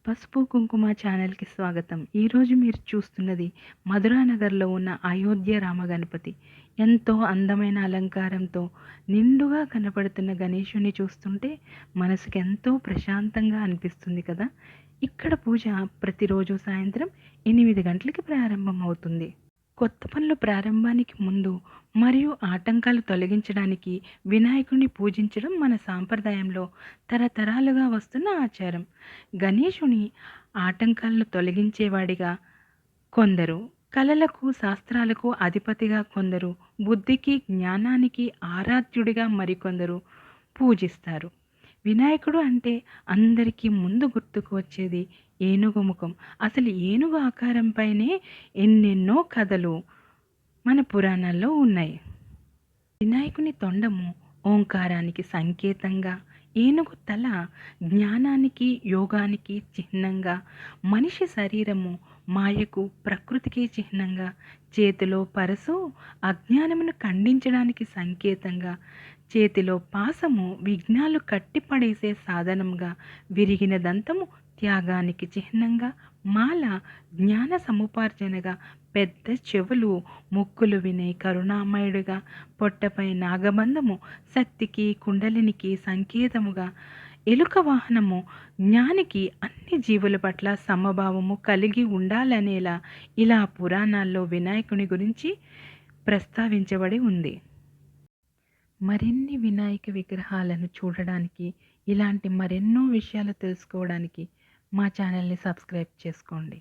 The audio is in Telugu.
పసుపు కుంకుమ ఛానల్‌కి స్వాగతం. ఈరోజు మీరు చూస్తున్నది మధురానగర్‌లో ఉన్న అయోధ్య రామగణపతి. ఎంతో అందమైన అలంకారంతో నిండుగా కనపడుతున్న గణేశుడిని చూస్తుంటే మనసుకెంతో ప్రశాంతంగా అనిపిస్తుంది కదా! ఇక్కడ పూజ ప్రతిరోజు సాయంత్రం 8 గంటలకి ప్రారంభమవుతుంది. కొత్త పనుల ప్రారంభానికి ముందు మరియు ఆటంకాలు తొలగించడానికి వినాయకుడిని పూజించడం మన సాంప్రదాయంలో తరతరాలుగా వస్తున్న ఆచారం. గణేశుని ఆటంకాలను తొలగించేవాడిగా కొందరు, కళలకు శాస్త్రాలకు అధిపతిగా కొందరు, బుద్ధికి జ్ఞానానికి ఆరాధ్యుడిగా మరికొందరు పూజిస్తారు. వినాయకుడు అంటే అందరికీ ముందు గుర్తుకు వచ్చేది ఏనుగు ముఖం. అసలు ఏనుగు ఆకారంపైనే ఎన్నెన్నో కథలు మన పురాణాల్లో ఉన్నాయి. వినాయకుని తొండము ఓంకారానికి సంకేతంగా, ఏనుగు తల జ్ఞానానికి యోగానికి చిహ్నంగా, మనిషి శరీరము మాయకు ప్రకృతికి చిహ్నంగా, చేతిలో పరసు అజ్ఞానమును ఖండించడానికి సంకేతంగా, చేతిలో పాసము విఘ్నాలు కట్టిపడేసే సాధనంగా, విరిగిన దంతము త్యాగానికి చిహ్నంగా, మాల జ్ఞాన సముపార్జనగా, పెద్ద చెవులు ముక్కులు వినే కరుణామయుడిగా, పొట్టపై నాగబంధము శక్తికి కుండలినికి సంకేతముగా, ఎలుక వాహనము జ్ఞానికి అన్ని జీవుల పట్ల సమభావము కలిగి ఉండాలనేలా ఇలా పురాణాల్లో వినాయకుని గురించి ప్రస్తావించబడి ఉంది. మరిన్ని వినాయక విగ్రహాలను చూడడానికి, ఇలాంటి మరెన్నో విషయాలు తెలుసుకోవడానికి మా ఛానల్ని సబ్స్క్రైబ్ చేసుకోండి.